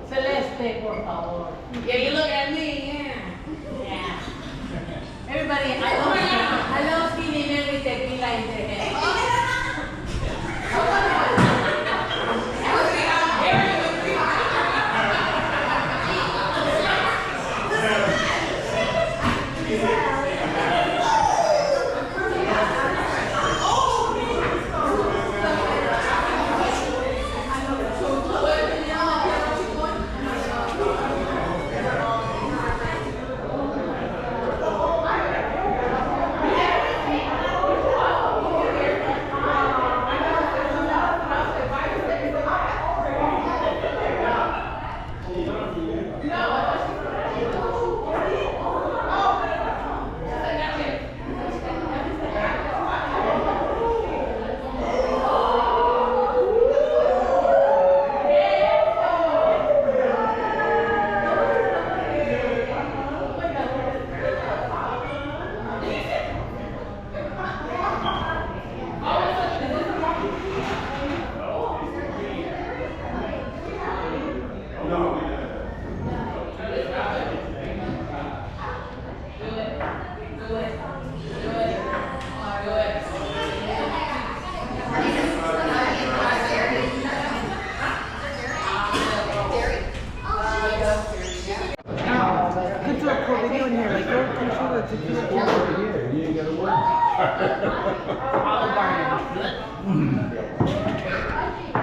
Celeste, por favor. Yeah, you look at me, yeah. Yeah. Everybody, I love skinny men with tequila in their head.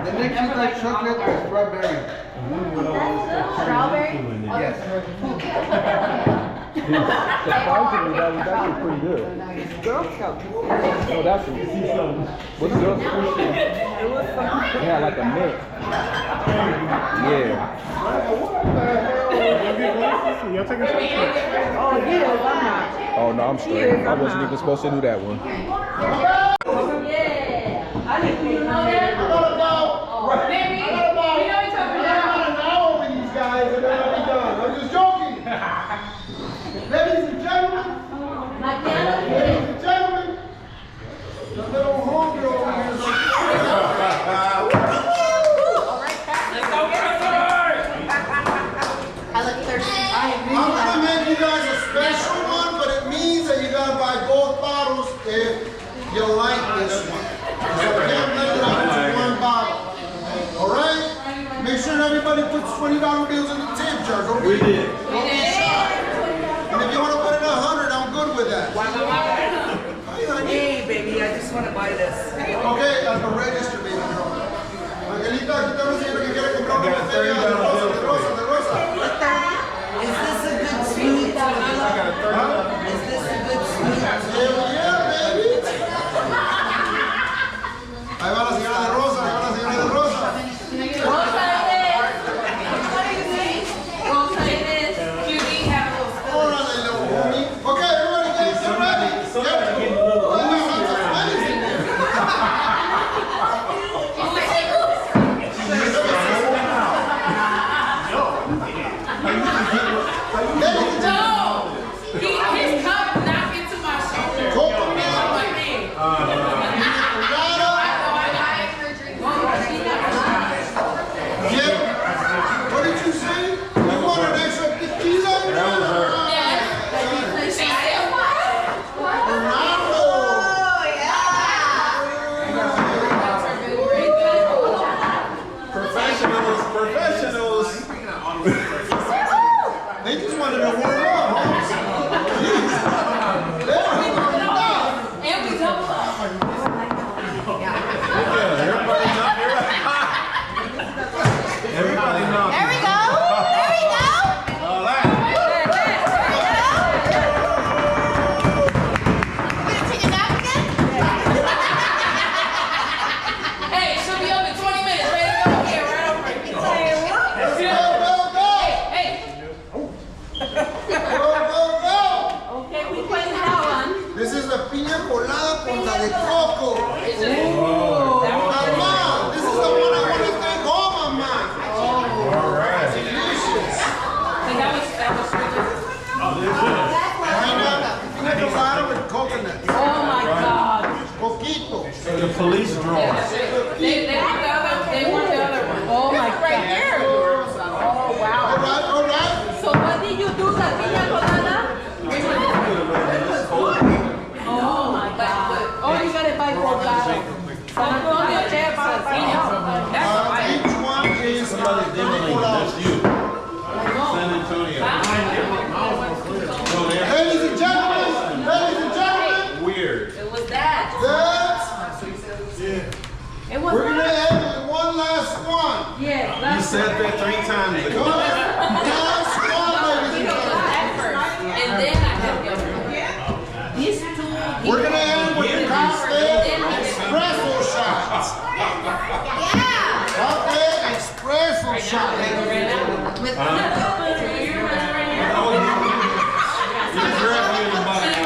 The next is like chocolate or strawberry. Strawberry? Yes. Surprisingly, that was actually pretty good. Girl Scout. No, that's what's Girl Scout? Yeah, like a mint. Yeah. Y'all taking some? Oh, yes, I'm not. Oh no, I'm straight. I wasn't even supposed to do that one. Yeah. I think you know that. I gotta go. Maybe. I gotta go. We know each other I now. got an hour with these guys and then I'll be done. I'm just joking. Ladies and gentlemen. Ladies and gentlemen. The little homegirl over here is like, I look thirsty. I'm gonna make you guys a special one, but it means that you gotta buy both bottles if you like this one. So we can't let it out to one bottle. Alright? Make sure everybody puts $20 bills in the tip jar. Don't be shy. And if you wanna put in 100, I'm good with that. Hey, baby, I just want to buy this. Okay, at the register, baby girl. Angelita, aquí está la señora que quiere comprar una botella de rosa, de rosa, de rosa. Is this a good sweet? Is this a good sweet? Hell yeah, baby. Ahí va la señora de rosa, ahí va la señora de rosa. Rosa it is. QD have those. Órale, little homie. Okay, everybody get ready. Get ready. His cup knocked into my shoulder. What did you say? You want an extra tequila? Professionals. They just wanted to warm up. And we double up. Everybody knows. There we go. There we go. All right. You gonna take a nap again? Hey, she'll be up in 20 minutes. Ready to go? Here, right over here. Let's go. Hey. Go. Okay, we playing that one. This is the piña colada con la de coco. Is it? Mama, this is the one I want to take home, mama. All right. Delicious. That was Piña colada with coconut. Oh my God. Coquito. The police draw. They want the other one. Oh my God. Right here. by Colorado. San Antonio, Texas. Each one is Somebody's diddling, that's you. San Antonio. No, they're Ladies and gentlemen, weird. It was that. It was we're gonna that. end with one last one. Yes, You that's said that 3 times One ago. last one, ladies and gentlemen. and then I had to go. These two. We're gonna end with the cocktail espresso shots. Yeah. Cocktail espresso shot. With You're directly in the body now.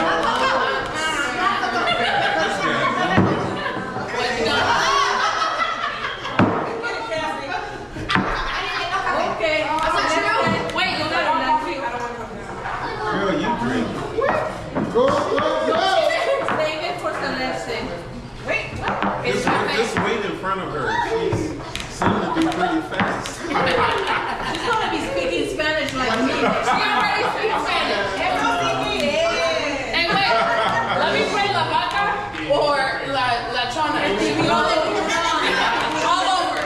Okay. Wait, you got Girl, you drink. Go, go, go. Save it for Celeste. Wait, what? Just wait in front of her. She's seemed to be pretty fast. She's gonna be speaking Spanish like me. She already speaks Spanish. Hey, wait. Let me pray la vaca or la chona. All over.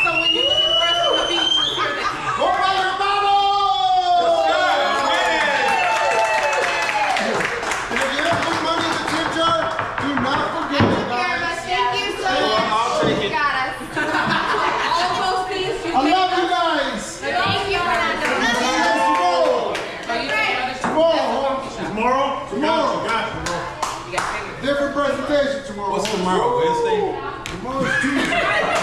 So when you go first to the beach, you hear this. Go, brother, Bobo! If you have put money in the tip jar, do not forget it, guys. Thank you so I'll much. take it. Got us. All those things you I love you guys. Thank you, Fernando. Tomorrow. Tomorrow? Different presentation tomorrow. What's tomorrow? Wednesday? Tomorrow's Tuesday.